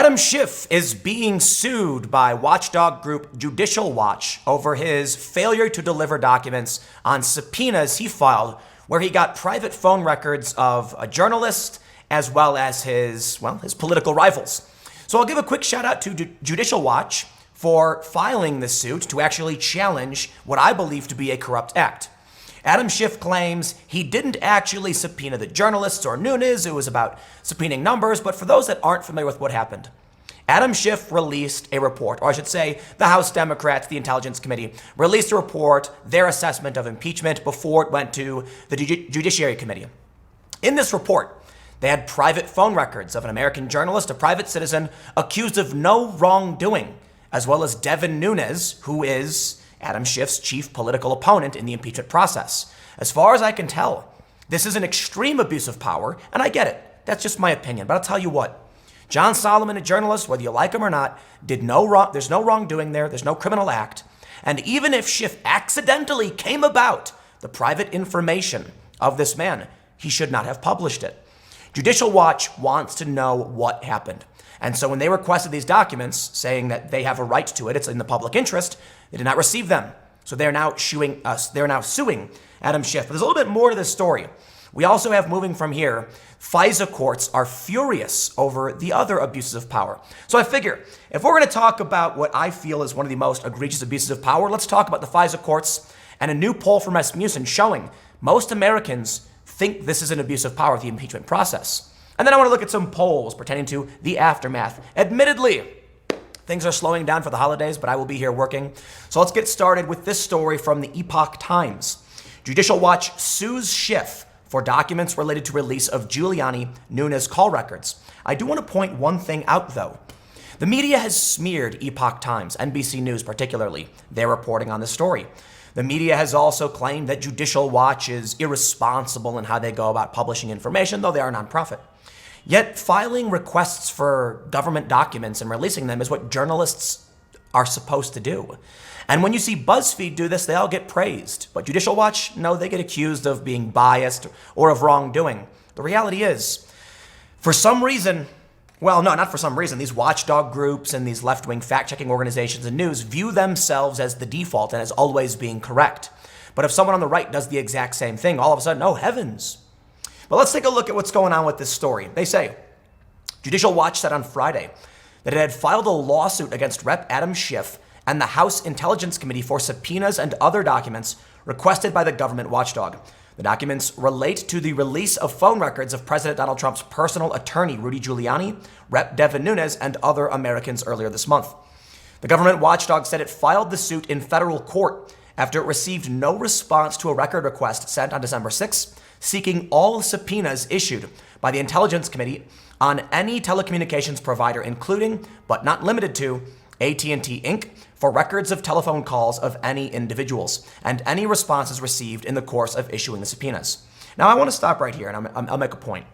Adam Schiff is being sued by watchdog group Judicial Watch over his failure to deliver documents on subpoenas he filed where he got private phone records of a journalist as well as his political rivals. So I'll give a quick shout out to Judicial Watch for filing this suit to actually challenge what I believe to be a corrupt act. Adam Schiff claims he didn't actually subpoena the journalists or Nunes. It was about subpoenaing numbers. But for those that aren't familiar with what happened, Adam Schiff released a report, or I should say the House Democrats, the Intelligence Committee, released a report, their assessment of impeachment before it went to the Judiciary Committee. In this report, they had private phone records of an American journalist, a private citizen, accused of no wrongdoing, as well as Devin Nunes, who is Adam Schiff's chief political opponent in the impeachment process. As far as I can tell, this is an extreme abuse of power, and I get it. That's just my opinion. But I'll tell you what. John Solomon, a journalist, whether you like him or not, did no wrong. There's no wrongdoing there. There's no criminal act. And even if Schiff accidentally came about the private information of this man, he should not have published it. Judicial Watch wants to know what happened. And so when they requested these documents, saying that they have a right to it, it's in the public interest, they did not receive them. So they're now suing Adam Schiff. But there's a little bit more to this story. We also have, moving from here, FISA courts are furious over the other abuses of power. So I figure, if we're going to talk about what I feel is one of the most egregious abuses of power, let's talk about the FISA courts and a new poll from Rasmussen showing most Americans think this is an abuse of power, the impeachment process. And then I want to look at some polls pertaining to the aftermath. Admittedly, things are slowing down for the holidays, but I will be here working. So let's get started with this story from the Epoch Times. Judicial Watch sues Schiff for documents related to release of Giuliani Nunes call records. I do want to point one thing out, though. The media has smeared Epoch Times, NBC News particularly, their reporting on this story. The media has also claimed that Judicial Watch is irresponsible in how they go about publishing information, though they are a nonprofit. Yet filing requests for government documents and releasing them is what journalists are supposed to do. And when you see BuzzFeed do this, they all get praised. But Judicial Watch, no, they get accused of being biased or of wrongdoing. The reality is, for some reason, well, no, not for some reason, these watchdog groups and these left-wing fact-checking organizations and news view themselves as the default and as always being correct. But if someone on the right does the exact same thing, all of a sudden, oh heavens. But let's take a look at what's going on with this story. They say, Judicial Watch said on Friday that it had filed a lawsuit against Rep. Adam Schiff and the House Intelligence Committee for subpoenas and other documents requested by the government watchdog. The documents relate to the release of phone records of President Donald Trump's personal attorney, Rudy Giuliani, Rep. Devin Nunes, and other Americans earlier this month. The government watchdog said it filed the suit in federal court after it received no response to a record request sent on December 6th, seeking all subpoenas issued by the Intelligence Committee on any telecommunications provider, including, but not limited to, AT&T Inc., for records of telephone calls of any individuals and any responses received in the course of issuing the subpoenas. Now, I want to stop right here, and I'll make a point.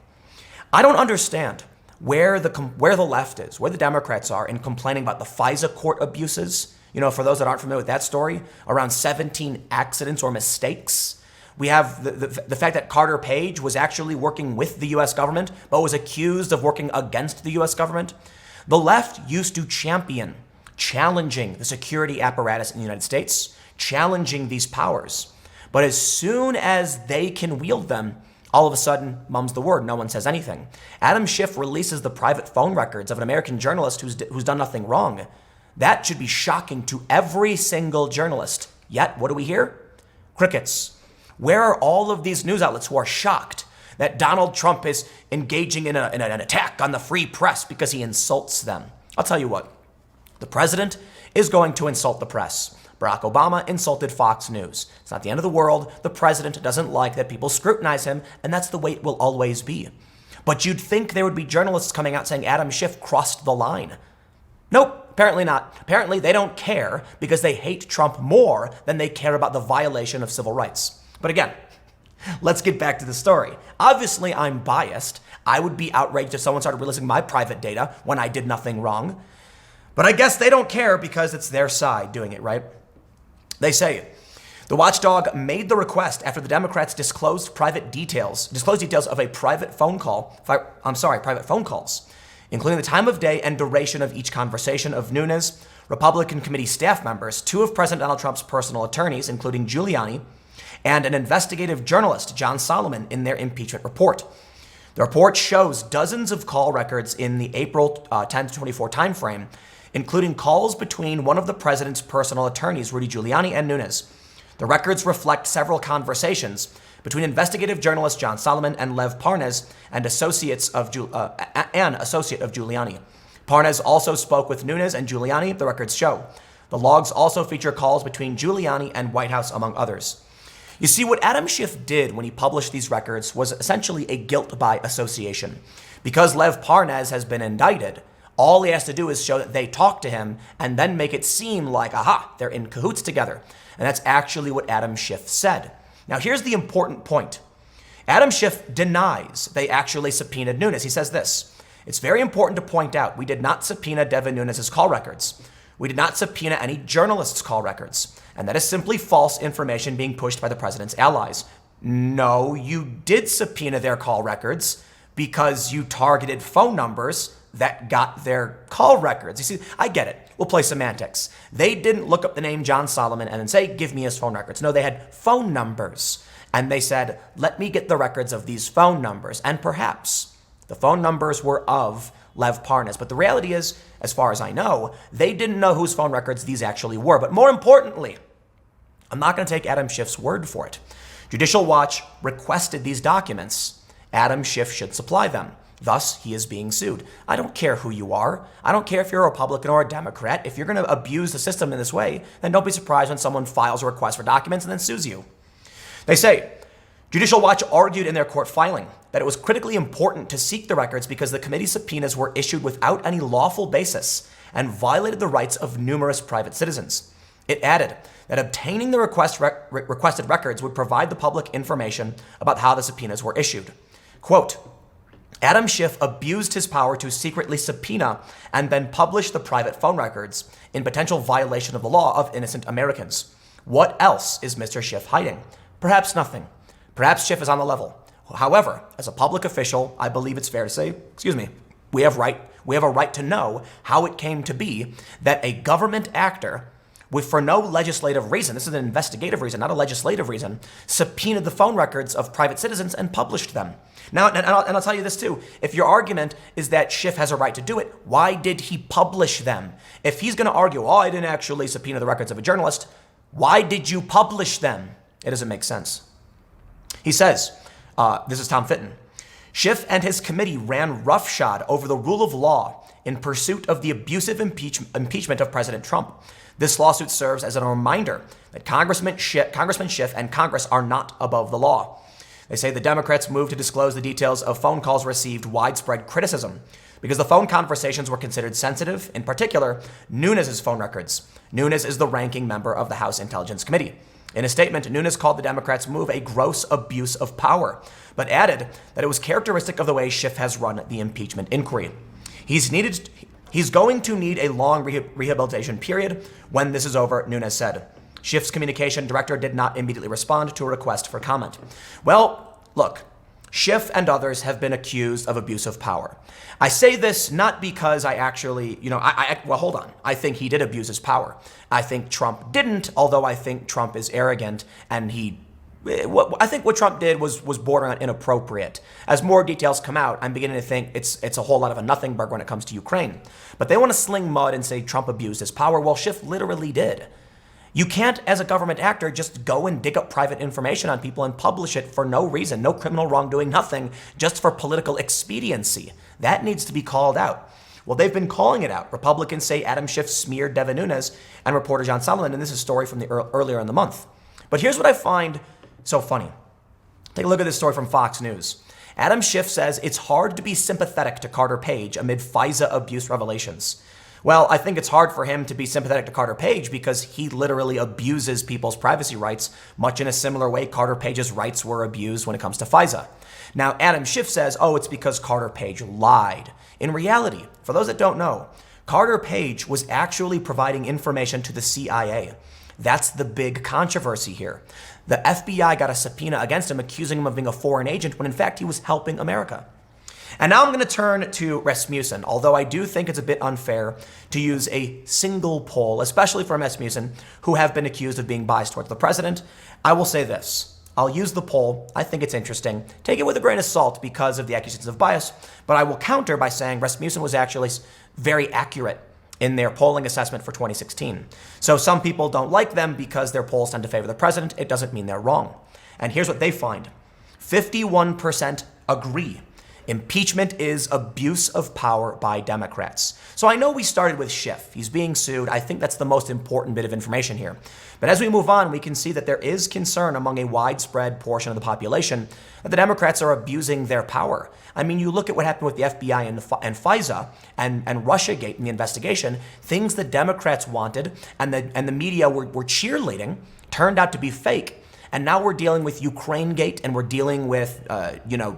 I don't understand where the left is, where the Democrats are in complaining about the FISA court abuses. You know, for those that aren't familiar with that story, around 17 accidents or mistakes. We have the fact that Carter Page was actually working with the U.S. government, but was accused of working against the U.S. government. The left used to challenging the security apparatus in the United States, challenging these powers. But as soon as they can wield them, all of a sudden, mum's the word, no one says anything. Adam Schiff releases the private phone records of an American journalist who's done nothing wrong. That should be shocking to every single journalist. Yet, what do we hear? Crickets. Where are all of these news outlets who are shocked that Donald Trump is engaging in an attack on the free press because he insults them? I'll tell you what. The president is going to insult the press. Barack Obama insulted Fox News. It's not the end of the world. The president doesn't like that people scrutinize him, and that's the way it will always be. But you'd think there would be journalists coming out saying Adam Schiff crossed the line. Nope, apparently not. Apparently they don't care because they hate Trump more than they care about the violation of civil rights. But again, let's get back to the story. Obviously, I'm biased. I would be outraged if someone started releasing my private data when I did nothing wrong. But I guess they don't care because it's their side doing it, right? They say the watchdog made the request after the Democrats disclosed details of a private phone calls. including the time of day and duration of each conversation of Nunes, Republican committee staff members, 2 of President Donald Trump's personal attorneys, including Giuliani, and an investigative journalist, John Solomon, in their impeachment report. The report shows dozens of call records in the April 10 to 24 timeframe, including calls between one of the president's personal attorneys, Rudy Giuliani, and Nunes. The records reflect several conversations between investigative journalist John Solomon and Lev Parnas, an associate of Giuliani. Parnas also spoke with Nunes and Giuliani, the records show. The logs also feature calls between Giuliani and White House, among others. You see, what Adam Schiff did when he published these records was essentially a guilt by association. Because Lev Parnas has been indicted, all he has to do is show that they talked to him and then make it seem like, aha, they're in cahoots together. And that's actually what Adam Schiff said. Now, here's the important point. Adam Schiff denies they actually subpoenaed Nunes. He says this: "It's very important to point out we did not subpoena Devin Nunes' call records. We did not subpoena any journalists' call records. And that is simply false information being pushed by the president's allies." No, you did subpoena their call records because you targeted phone numbers that got their call records. You see, I get it. We'll play semantics. They didn't look up the name John Solomon and then say, give me his phone records. No, they had phone numbers. And they said, let me get the records of these phone numbers. And perhaps the phone numbers were of Lev Parnas. But the reality is, as far as I know, they didn't know whose phone records these actually were. But more importantly, I'm not going to take Adam Schiff's word for it. Judicial Watch requested these documents. Adam Schiff should supply them. Thus, he is being sued. I don't care who you are. I don't care if you're a Republican or a Democrat. If you're going to abuse the system in this way, then don't be surprised when someone files a request for documents and then sues you. They say, Judicial Watch argued in their court filing that it was critically important to seek the records because the committee's subpoenas were issued without any lawful basis and violated the rights of numerous private citizens. It added that obtaining the requested records would provide the public information about how the subpoenas were issued. Quote, Adam Schiff abused his power to secretly subpoena and then publish the private phone records in potential violation of the law of innocent Americans. What else is Mr. Schiff hiding? Perhaps nothing. Perhaps Schiff is on the level. However, as a public official, I believe it's fair to say, we have a right to know how it came to be that a government actor, with for no legislative reason, this is an investigative reason, not a legislative reason, subpoenaed the phone records of private citizens and published them. Now, and I'll tell you this too, if your argument is that Schiff has a right to do it, why did he publish them? If he's going to argue, I didn't actually subpoena the records of a journalist, why did you publish them? It doesn't make sense. He says, this is Tom Fitton, Schiff and his committee ran roughshod over the rule of law in pursuit of the abusive impeachment of President Trump. This lawsuit serves as a reminder that Congressman Schiff and Congress are not above the law. They say the Democrats' move to disclose the details of phone calls received widespread criticism because the phone conversations were considered sensitive, in particular, Nunes' phone records. Nunes is the ranking member of the House Intelligence Committee. In a statement, Nunes called the Democrats' move a gross abuse of power, but added that it was characteristic of the way Schiff has run the impeachment inquiry. He's going to need a long rehabilitation period when this is over, Nunes said. Schiff's communication director did not immediately respond to a request for comment. Well, look, Schiff and others have been accused of abuse of power. I say this not because I actually, hold on. I think he did abuse his power. I think Trump didn't, although I think Trump is arrogant and I think what Trump did was borderline inappropriate. As more details come out, I'm beginning to think it's a whole lot of a nothing burger when it comes to Ukraine. But they want to sling mud and say Trump abused his power. Well, Schiff literally did. You can't, as a government actor, just go and dig up private information on people and publish it for no reason, no criminal wrongdoing, nothing, just for political expediency. That needs to be called out. Well, they've been calling it out. Republicans say Adam Schiff smeared Devin Nunes and reporter John Solomon, and this is a story from earlier in the month. But here's what I find so funny. Take a look at this story from Fox News. Adam Schiff says it's hard to be sympathetic to Carter Page amid FISA abuse revelations. Well, I think it's hard for him to be sympathetic to Carter Page because he literally abuses people's privacy rights, much in a similar way Carter Page's rights were abused when it comes to FISA. Now, Adam Schiff says, it's because Carter Page lied. In reality, for those that don't know, Carter Page was actually providing information to the CIA. That's the big controversy here. The FBI got a subpoena against him, accusing him of being a foreign agent when in fact he was helping America. And now I'm going to turn to Rasmussen, although I do think it's a bit unfair to use a single poll, especially for Rasmussen, who have been accused of being biased towards the president. I will say this. I'll use the poll. I think it's interesting. Take it with a grain of salt because of the accusations of bias, but I will counter by saying Rasmussen was actually very accurate in their polling assessment for 2016. So some people don't like them because their polls tend to favor the president. It doesn't mean they're wrong. And here's what they find. 51% agree. Impeachment is abuse of power by Democrats. So I know we started with Schiff. He's being sued. I think that's the most important bit of information here. But as we move on, we can see that there is concern among a widespread portion of the population that the Democrats are abusing their power. I mean, you look at what happened with the FBI and FISA and Russiagate in the investigation, things the Democrats wanted and the media were cheerleading turned out to be fake. And now we're dealing with Ukraine-gate and we're dealing with,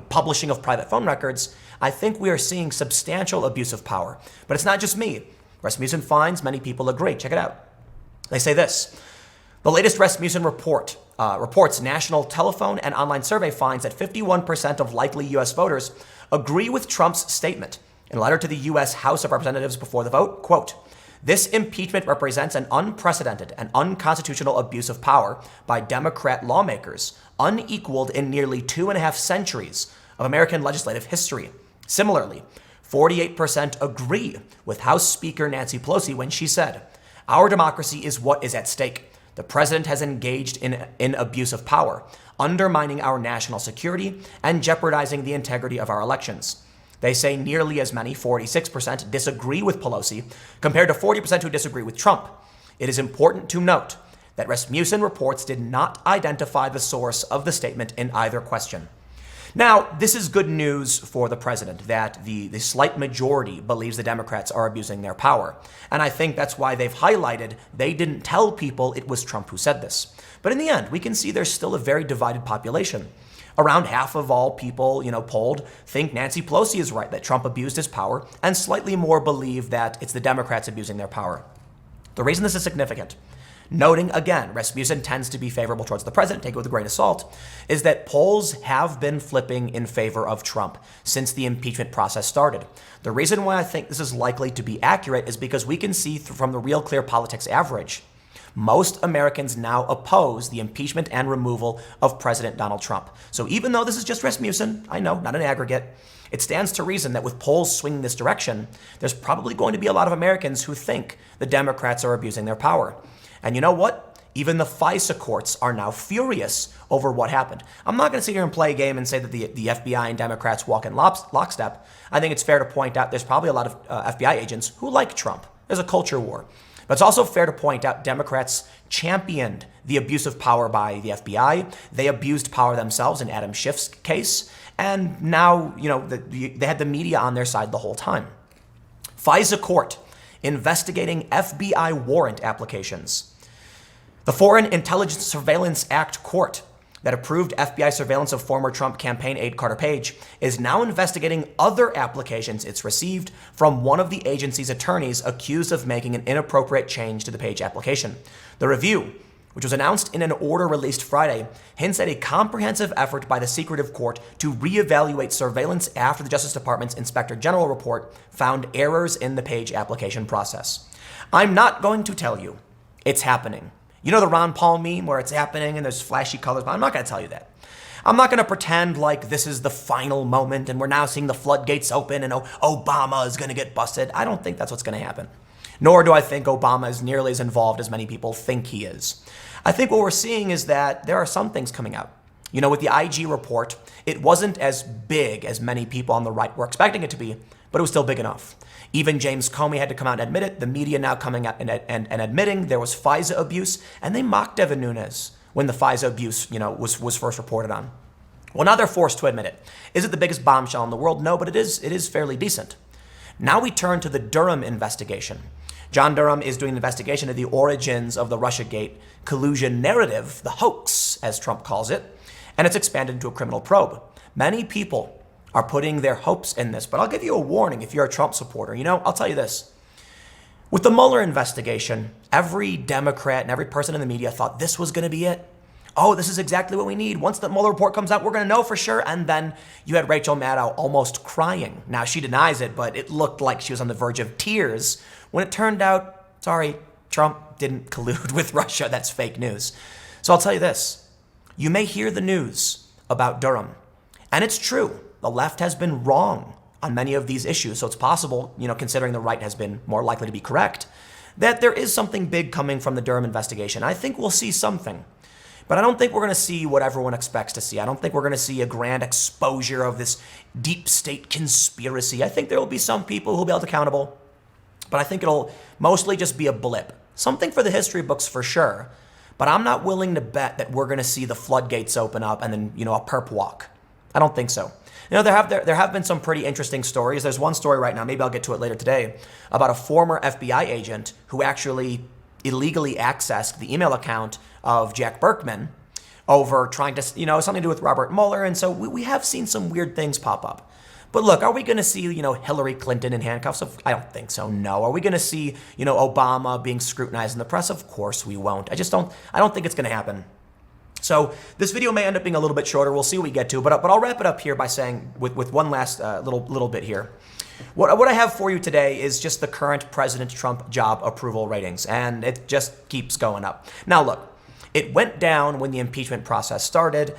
publishing of private phone records. I think we are seeing substantial abuse of power. But it's not just me. Rasmussen finds many people agree. Check it out. They say this. The latest Rasmussen reports national telephone and online survey finds that 51% of likely U.S. voters agree with Trump's statement in a letter to the U.S. House of Representatives before the vote, quote, "This impeachment represents an unprecedented and unconstitutional abuse of power by Democrat lawmakers, unequaled in nearly 2.5 centuries of American legislative history." Similarly, 48% agree with House Speaker Nancy Pelosi when she said, "Our democracy is what is at stake. The president has engaged in abuse of power, undermining our national security and jeopardizing the integrity of our elections." They say nearly as many, 46%, disagree with Pelosi, compared to 40% who disagree with Trump. It is important to note that Rasmussen reports did not identify the source of the statement in either question. Now, this is good news for the president, that the slight majority believes the Democrats are abusing their power. And I think that's why they've highlighted they didn't tell people it was Trump who said this. But in the end, we can see there's still a very divided population. Around half of all people, polled think Nancy Pelosi is right, that Trump abused his power, and slightly more believe that it's the Democrats abusing their power. The reason this is significant, noting again, Rasmussen tends to be favorable towards the president, take it with a grain of salt, is that polls have been flipping in favor of Trump since the impeachment process started. The reason why I think this is likely to be accurate is because we can see from the Real Clear Politics average, most Americans now oppose the impeachment and removal of President Donald Trump. So even though this is just Rasmussen, I know, not an aggregate, it stands to reason that with polls swinging this direction, there's probably going to be a lot of Americans who think the Democrats are abusing their power. And you know what? Even the FISA courts are now furious over what happened. I'm not going to sit here and play a game and say that the FBI and Democrats walk in lockstep. I think it's fair to point out there's probably a lot of FBI agents who like Trump. There's a culture war. But it's also fair to point out Democrats championed the abuse of power by the FBI. They abused power themselves in Adam Schiff's case. And now, they had the media on their side the whole time. FISA court investigating FBI warrant applications. The Foreign Intelligence Surveillance Act court that approved FBI surveillance of former Trump campaign aide Carter Page is now investigating other applications it's received from one of the agency's attorneys accused of making an inappropriate change to the Page application. The review, which was announced in an order released Friday, hints at a comprehensive effort by the secretive court to reevaluate surveillance after the Justice Department's Inspector General report found errors in the Page application process. I'm not going to tell you it's happening. You know the Ron Paul meme where it's happening and there's flashy colors, but I'm not going to tell you that. I'm not going to pretend like this is the final moment and we're now seeing the floodgates open and Obama is going to get busted. I don't think that's what's going to happen. Nor do I think Obama is nearly as involved as many people think he is. I think what we're seeing is that there are some things coming out. With the IG report, it wasn't as big as many people on the right were expecting it to be, but it was still big enough. Even James Comey had to come out and admit it. The media now coming out and admitting there was FISA abuse, and they mocked Devin Nunes when the FISA abuse, was first reported on. Well, now they're forced to admit it. Is it the biggest bombshell in the world? No, but it is fairly decent. Now we turn to the Durham investigation. John Durham is doing an investigation of the origins of the Russiagate collusion narrative, the hoax, as Trump calls it, and it's expanded into a criminal probe. Many people are putting their hopes in this, but I'll give you a warning if you're a Trump supporter. I'll tell you this. With the Mueller investigation, every Democrat and every person in the media thought this was going to be it. oh, this is exactly what we need. Once the Mueller report comes out, we're going to know for sure. And then you had Rachel Maddow almost crying. Now, she denies it, but it looked like she was on the verge of tears when it turned out, sorry, Trump didn't collude with Russia. That's fake news. So I'll tell you this. You may hear the news about Durham, and it's true. The left has been wrong on many of these issues. So it's possible, considering the right has been more likely to be correct, that there is something big coming from the Durham investigation. I think we'll see something. But I don't think we're going to see what everyone expects to see. I don't think we're going to see a grand exposure of this deep state conspiracy. I think there will be some people who will be held accountable, but I think it'll mostly just be a blip. Something for the history books for sure, but I'm not willing to bet that we're going to see the floodgates open up and then, a perp walk. I don't think so. There have been some pretty interesting stories. There's one story right now, maybe I'll get to it later today, about a former FBI agent who actually illegally accessed the email account of Jack Berkman over trying to, something to do with Robert Mueller. And so we have seen some weird things pop up. But look, are we going to see, Hillary Clinton in handcuffs? I don't think so, no. Are we going to see, Obama being scrutinized in the press? Of course we won't. I don't think it's going to happen. So this video may end up being a little bit shorter. We'll see what we get to. But I'll wrap it up here by saying with one last little bit here. What I have for you today is just the current President Trump job approval ratings, and it just keeps going up. Now, look, it went down when the impeachment process started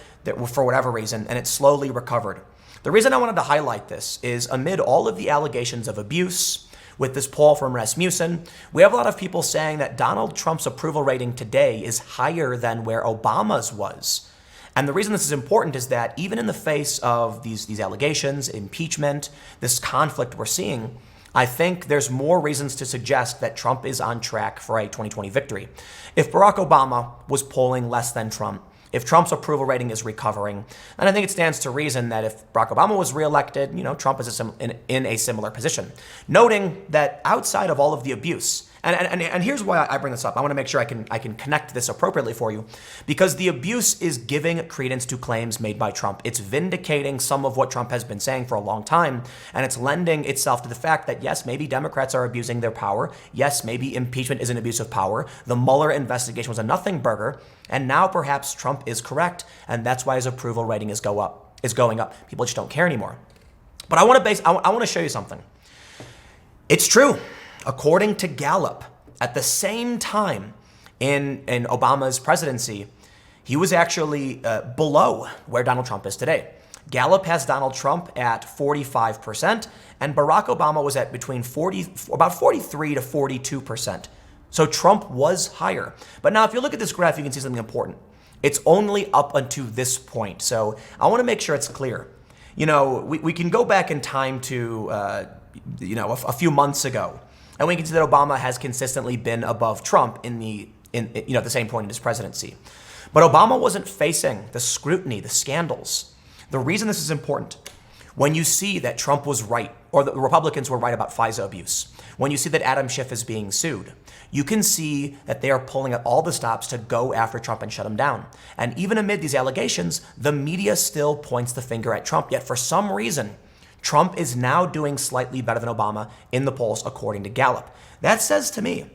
for whatever reason, and it slowly recovered. The reason I wanted to highlight this is amid all of the allegations of abuse, with this poll from Rasmussen, we have a lot of people saying that Donald Trump's approval rating today is higher than where Obama's was. And the reason this is important is that even in the face of these allegations, impeachment, this conflict we're seeing, I think there's more reasons to suggest that Trump is on track for a 2020 victory. If Barack Obama was polling less than Trump, if Trump's approval rating is recovering, and I think it stands to reason that if Barack Obama was reelected, Trump is in a similar position. Noting that outside of all of the abuse, and here's why I bring this up. I want to make sure I can connect this appropriately for you, because the abuse is giving credence to claims made by Trump. It's vindicating some of what Trump has been saying for a long time, and it's lending itself to the fact that, yes, maybe Democrats are abusing their power. Yes, maybe impeachment is an abuse of power. The Mueller investigation was a nothing burger, and now perhaps Trump is correct, and that's why his approval rating is going up. People just don't care anymore. But I want to show you something. It's true. According to Gallup, at the same time in Obama's presidency, he was actually below where Donald Trump is today. Gallup has Donald Trump at 45%, and Barack Obama was at about 43 to 42%. So Trump was higher. But now if you look at this graph, you can see something important. It's only up until this point. So I want to make sure it's clear. We can go back in time to, a few months ago, and we can see that Obama has consistently been above Trump at the same point in his presidency. But Obama wasn't facing the scrutiny, the scandals. The reason this is important, when you see that Trump was right, or the Republicans were right about FISA abuse, when you see that Adam Schiff is being sued, you can see that they are pulling at all the stops to go after Trump and shut him down. And even amid these allegations, the media still points the finger at Trump. Yet for some reason, Trump is now doing slightly better than Obama in the polls, according to Gallup. That says to me,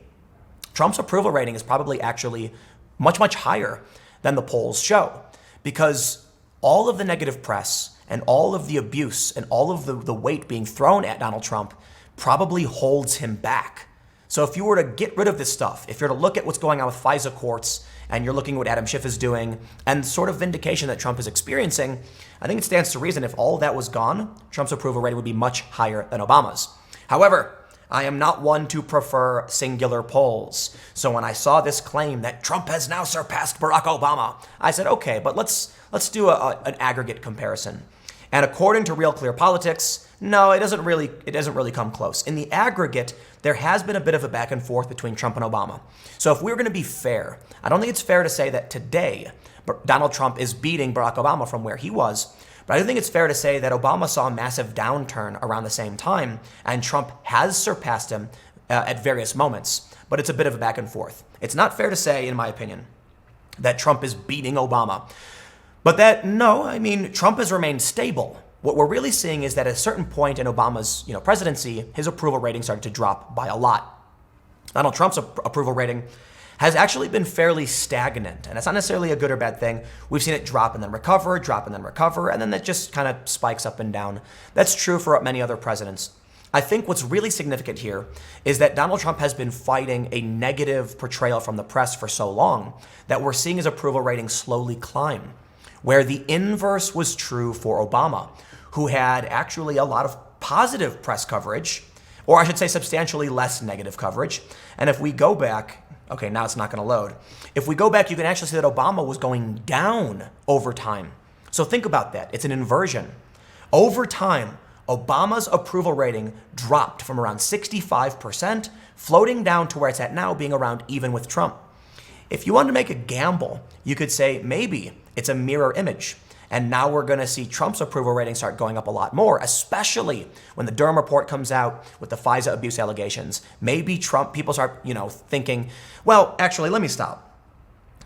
Trump's approval rating is probably actually much, much higher than the polls show, because all of the negative press and all of the abuse and all of the weight being thrown at Donald Trump probably holds him back. So if you were to get rid of this stuff, if you're to look at what's going on with FISA courts, and you're looking at what Adam Schiff is doing, and sort of vindication that Trump is experiencing, I think it stands to reason if all of that was gone, Trump's approval rating would be much higher than Obama's. However, I am not one to prefer singular polls. So when I saw this claim that Trump has now surpassed Barack Obama, I said, okay, but let's do an aggregate comparison. And according to Real Clear Politics, no, it doesn't really come close. In the aggregate, there has been a bit of a back and forth between Trump and Obama. So if we were going to be fair, I don't think it's fair to say that today Donald Trump is beating Barack Obama from where he was. But I do think it's fair to say that Obama saw a massive downturn around the same time, and Trump has surpassed him at various moments. But it's a bit of a back and forth. It's not fair to say, in my opinion, that Trump is beating Obama. But Trump has remained stable. What we're really seeing is that at a certain point in Obama's presidency, his approval rating started to drop by a lot. Donald Trump's approval rating has actually been fairly stagnant. And it's not necessarily a good or bad thing. We've seen it drop and then recover, drop and then recover, and then that just kind of spikes up and down. That's true for many other presidents. I think what's really significant here is that Donald Trump has been fighting a negative portrayal from the press for so long that we're seeing his approval rating slowly climb, where the inverse was true for Obama, who had actually a lot of positive press coverage, or I should say substantially less negative coverage. And if we go back, okay, now it's not going to load. If we go back, you can actually see that Obama was going down over time. So think about that. It's an inversion. Over time, Obama's approval rating dropped from around 65%, floating down to where it's at now, being around even with Trump. If you wanted to make a gamble, you could say maybe it's a mirror image. And now we're going to see Trump's approval rating start going up a lot more, especially when the Durham report comes out with the FISA abuse allegations. Maybe people start, thinking, well, actually, let me stop.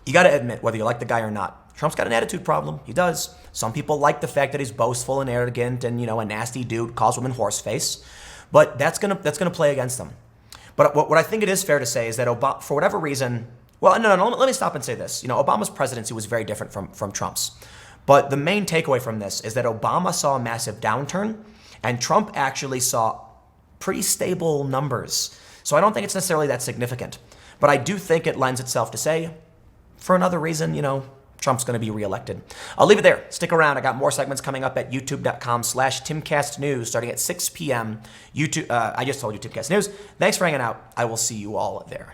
You got to admit, whether you like the guy or not, Trump's got an attitude problem. He does. Some people like the fact that he's boastful and arrogant and, a nasty dude, calls women horseface. But that's gonna play against him. But what I think it is fair to say is that Obama, for whatever reason, well, no, let me stop and say this. Obama's presidency was very different from Trump's. But the main takeaway from this is that Obama saw a massive downturn and Trump actually saw pretty stable numbers. So I don't think it's necessarily that significant. But I do think it lends itself to say, for another reason, Trump's going to be reelected. I'll leave it there. Stick around. I got more segments coming up at youtube.com/TimCastNews starting at 6 p.m. I just told you Timcast News. Thanks for hanging out. I will see you all there.